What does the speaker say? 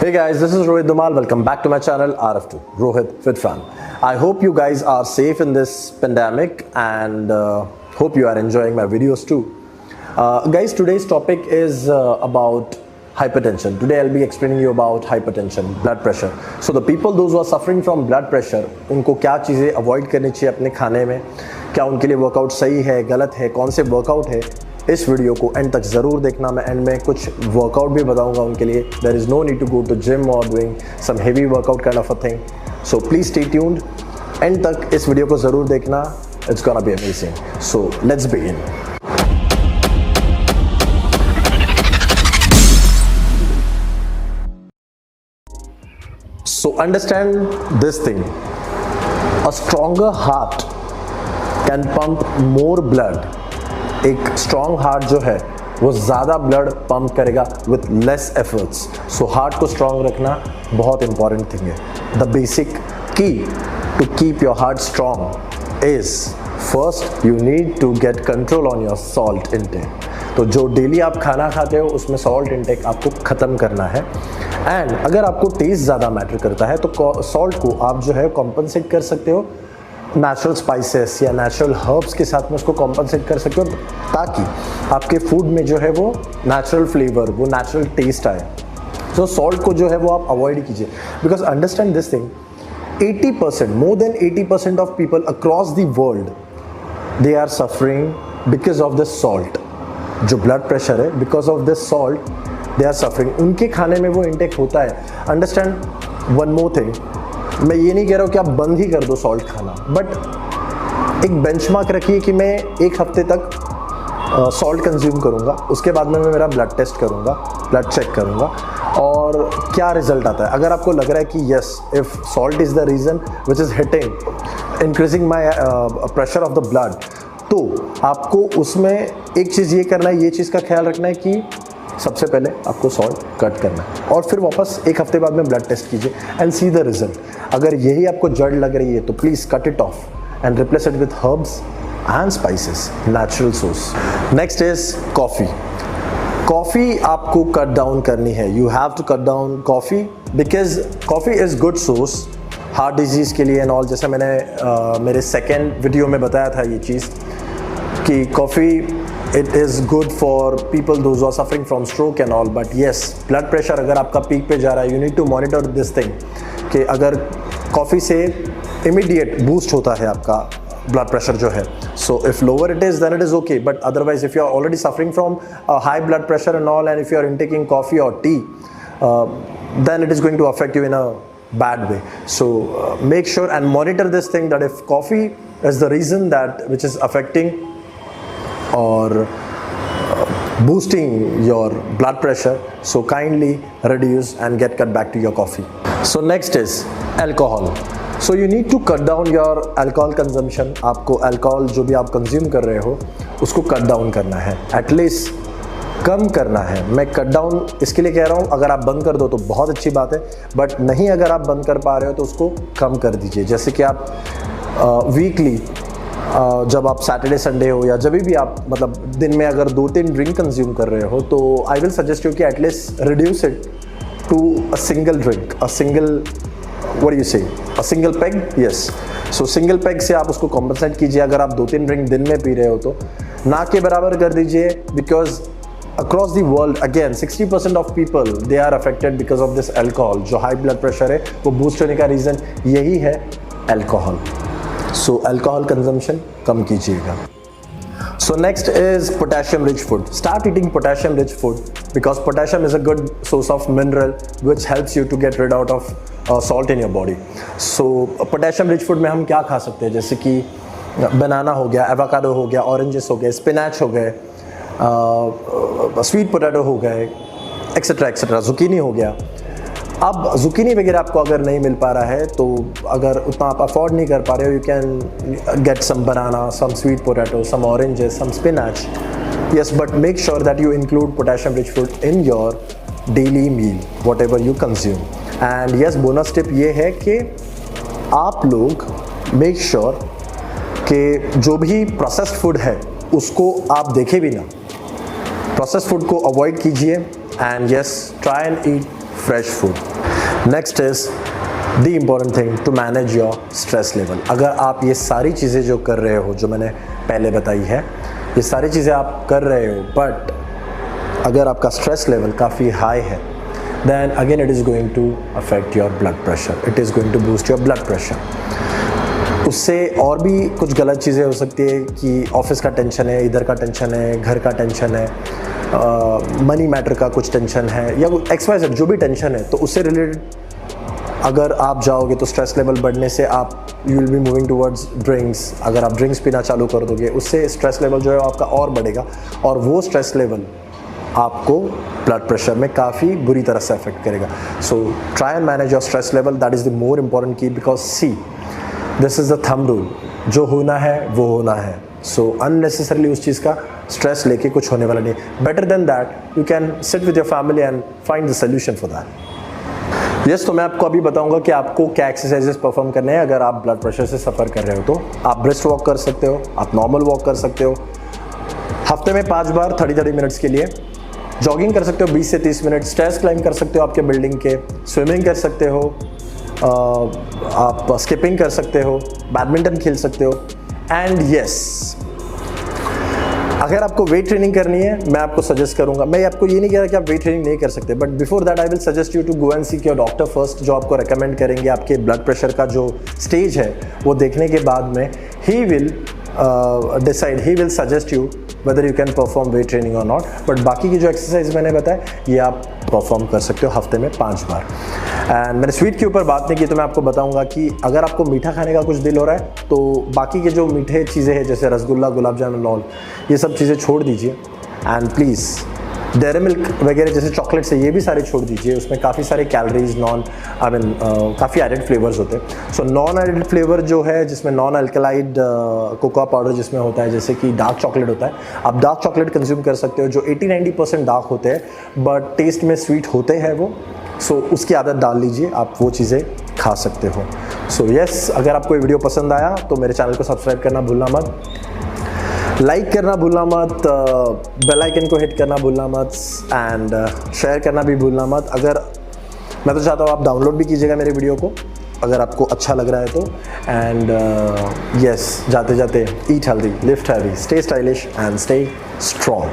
Hey guys, this is Rohit Dumal. Welcome back to my channel RF2 Rohit Fit Fan. I hope you guys are safe in this pandemic and hope you are enjoying my videos too. Guys, today's topic is about hypertension. Today I'll be explaining you about hypertension, blood pressure. So the people those who are suffering from blood pressure, उनको क्या चीज़ें avoid करनी चाहिए अपने खाने में, क्या उनके लिए वर्कआउट सही है, गलत है, कौन से वर्कआउट है, इस वीडियो को एंड तक ज़रूर देखना। मैं एंड में कुछ वर्कआउट भी बताऊंगा उनके लिए। There is no need to go to gym और doing some heavy workout kind of a thing. So please stay tuned, end तक इस वीडियो को ज़रूर देखना। It's gonna be amazing. So let's begin. So understand this thing, a stronger heart can pump more blood. एक strong heart जो है वो ज़्यादा ब्लड पंप करेगा with less efforts. So heart को स्ट्रॉन्ग रखना बहुत इंपॉर्टेंट थिंग है। The basic key to keep your heart strong is first you need to get control on your salt intake. तो जो डेली आप खाना खाते हो उसमें सॉल्ट इनटेक आपको ख़त्म करना है। एंड अगर आपको टेस्ट ज़्यादा मैटर करता है तो सॉल्ट को आप जो है कॉम्पनसेट कर सकते हो नेचुरल स्पाइसेस या नेचुरल हर्ब्स के साथ में उसको कॉम्पनसेट कर सकते हो, ताकि आपके फूड में जो है वो नेचुरल फ्लेवर, वो नेचुरल टेस्ट आए। तो सॉल्ट को जो है वो आप अवॉइड कीजिए, because understand this thing, 80%, more than 80% of people across the world they are suffering because of this salt. जो ब्लड प्रेशर है, because of this salt they are suffering. उनके खाने में वो इंटेक होता है। अंडरस्टैंड वन मोर थिंग, मैं ये नहीं कह रहा हूँ कि आप बंद ही कर दो सॉल्ट खाना, बट एक बेंचमार्क रखिए कि मैं एक हफ्ते तक सॉल्ट कंज्यूम करूँगा, उसके बाद में मैं मेरा ब्लड टेस्ट करूँगा, ब्लड चेक करूँगा और क्या रिजल्ट आता है। अगर आपको लग रहा है कि yes, if salt is the reason which is hitting increasing my pressure of the blood, तो आपको उसमें एक चीज़ ये करना है, ये चीज़ का ख्याल रखना है कि सबसे पहले आपको सॉल्ट कट करना है और फिर वापस एक हफ्ते बाद में ब्लड टेस्ट कीजिए एंड सी द रिजल्ट। अगर यही आपको जड़ लग रही है तो please cut it off and replace it with herbs and spices, natural source. Next is coffee. Coffee आपको कट डाउन करनी है। You have to cut down coffee because coffee is good source heart disease के लिए and all. जैसे मैंने मेरे second video में बताया था ये चीज़ कि coffee it is good for people those who are suffering from stroke and all, but yes, blood pressure अगर आपका पीक पे जा रहा है, you need to monitor this thing कि अगर कॉफ़ी से immediate boost होता है आपका blood pressure जो है, so if lower it is then it is okay, but otherwise if you are already suffering from high blood pressure and all, and if you are intaking coffee or tea, then it is going to affect you in a bad way. So make sure and monitor this thing, that if coffee is the reason that which is affecting or boosting your blood pressure, so kindly reduce and get cut back to your coffee. So next is alcohol. So you need to cut down your alcohol consumption. आपको alcohol जो भी आप consume कर रहे हो उसको cut down करना है, at least कम करना है। मैं कट डाउन इसके लिए कह रहा हूँ, अगर आप बंद कर दो तो बहुत अच्छी बात है, बट नहीं अगर आप बंद कर पा रहे हो तो उसको कम कर दीजिए। जैसे कि आप वीकली जब आप सैटरडे संडे हो या जब भी आप मतलब दिन में अगर 2-3 ड्रिंक कंज्यूम कर रहे हो, तो आई विल सजेस्ट यू कि at least reduce it to a single drink, a single, what you say, a single peg. Yes, so single peg से आप उसको कॉम्पनसेट कीजिए। अगर आप 2-3 ड्रिंक दिन में पी रहे हो तो ना के बराबर कर दीजिए, because across the world again 60% of people they are affected because of this alcohol. जो हाई ब्लड प्रेशर है वो बूस्ट होने का रीज़न यही है अल्कोहल। सो अल्कोहल कंजम्पशन कम कीजिएगा। So next is potassium rich food. Start eating potassium rich food because potassium is a good source of mineral which helps you to get rid out of salt in your body. So potassium rich food में हम क्या खा सकते हैं, जैसे कि बनाना हो गया, एवोकाडो हो गया, ऑरेंजेस हो गए, स्पिनच हो गए, स्वीट पोटैटो हो गए, एक्सेट्रा एक्सेट्रा, जुकीनी हो गया। अब जुकीनी वगैरह आपको अगर नहीं मिल पा रहा है तो अगर उतना आप अफोर्ड नहीं कर पा रहे हो, you can get some banana, some sweet potato, some oranges, some spinach. Yes, but make sure that you include potassium rich food in your daily meal whatever you consume. And yes, bonus tip ये है कि आप लोग make sure कि जो भी processed food है उसको आप देखें भी ना, प्रोसेस्ड फूड को अवॉइड कीजिए। And yes, try and eat fresh food. Next is the important thing to manage your stress level. अगर आप ये सारी चीज़ें जो कर रहे हो, जो मैंने पहले बताई है, ये सारी चीज़ें आप कर रहे हो, बट अगर आपका स्ट्रेस लेवल काफ़ी हाई है, then again it is going to affect your blood pressure. It is going to boost your blood pressure. उससे और भी कुछ गलत चीज़ें हो सकती है कि ऑफिस का टेंशन है, इधर का टेंशन है, घर का टेंशन है, मनी मैटर का कुछ टेंशन है, या XYZ जो भी टेंशन है, तो उससे रिलेटेड अगर आप जाओगे तो स्ट्रेस लेवल बढ़ने से आप you will be moving towards drinks. अगर आप ड्रिंक्स पीना चालू कर दोगे, उससे स्ट्रेस लेवल जो है आपका और बढ़ेगा, और वो स्ट्रेस लेवल आपको ब्लड प्रेशर में काफ़ी बुरी तरह से अफेक्ट करेगा. So try and manage your stress level. That is the more important key, because see this is the thumb rule. जो होना है वो होना है. सो अननेसेसरली उस चीज़ का स्ट्रेस लेके कुछ होने वाला नहीं. Better than that you can sit with your family and find the solution for that. Yes, तो मैं आपको अभी बताऊंगा कि आपको क्या एक्सरसाइजेस परफॉर्म करने हैं अगर आप ब्लड प्रेशर से सफ़र कर रहे हो. तो आप ब्रिस्क वॉक कर सकते हो, आप नॉर्मल वॉक कर सकते हो, हफ्ते में 5 बार 30 मिनट्स के लिए. जॉगिंग कर सकते हो 20 से 30 मिनट, स्टेयर्स क्लाइंब कर सकते हो आपके बिल्डिंग के, स्विमिंग कर सकते हो, आप स्किपिंग कर सकते हो, बैडमिंटन खेल सकते हो. एंड यस, अगर आपको वेट ट्रेनिंग करनी है, मैं आपको सजेस्ट करूंगा, मैं आपको ये नहीं कह रहा कि आप वेट ट्रेनिंग नहीं कर सकते, but before that I will suggest you to go and seek your doctor first, जो आपको रेकमेंड करेंगे आपके ब्लड प्रेशर का जो स्टेज है वो देखने के बाद में he will decide, he will suggest you whether you can perform weight training or not. But बाकी की जो एक्सरसाइज मैंने बताया ये आप परफॉर्म कर सकते हो हफ्ते में 5 बार. एंड मैंने स्वीट के ऊपर बात नहीं की, तो मैं आपको बताऊंगा कि अगर आपको मीठा खाने का कुछ दिल हो रहा है तो बाकी के जो मीठे चीज़ें हैं जैसे रसगुल्ला, गुलाब जामुन, ऑल ये सब चीज़ें छोड़ दीजिए. एंड प्लीज़ डेयरी मिल्क वगैरह जैसे चॉकलेट से ये भी सारे छोड़ दीजिए. उसमें काफ़ी सारे कैलोरीज काफ़ी एडेड फ्लेवर्स होते हैं. सो नॉन एडेड फ्लेवर जो है जिसमें नॉन अल्कलाइड कोकोआ पाउडर जिसमें होता है, जैसे कि डार्क चॉकलेट होता है, आप डार्क चॉकलेट कंज्यूम कर सकते हो जो 80-90% डार्क होते हैं बट टेस्ट में स्वीट होते हैं वो. सो उसकी आदत डाल लीजिए, आप वो चीज़ें खा सकते हो. सो यस, अगर आपको ये वीडियो पसंद आया तो मेरे चैनल को सब्सक्राइब करना भूलना मत, लाइक करना भूलना मत, बेल आइकन को हिट करना भूलना मत, एंड शेयर करना भी भूलना मत. अगर मैं तो चाहता हूँ आप डाउनलोड भी कीजिएगा मेरे वीडियो को अगर आपको अच्छा लग रहा है तो. एंड यस, जाते जाते eat healthy, lift heavy, stay stylish and stay strong.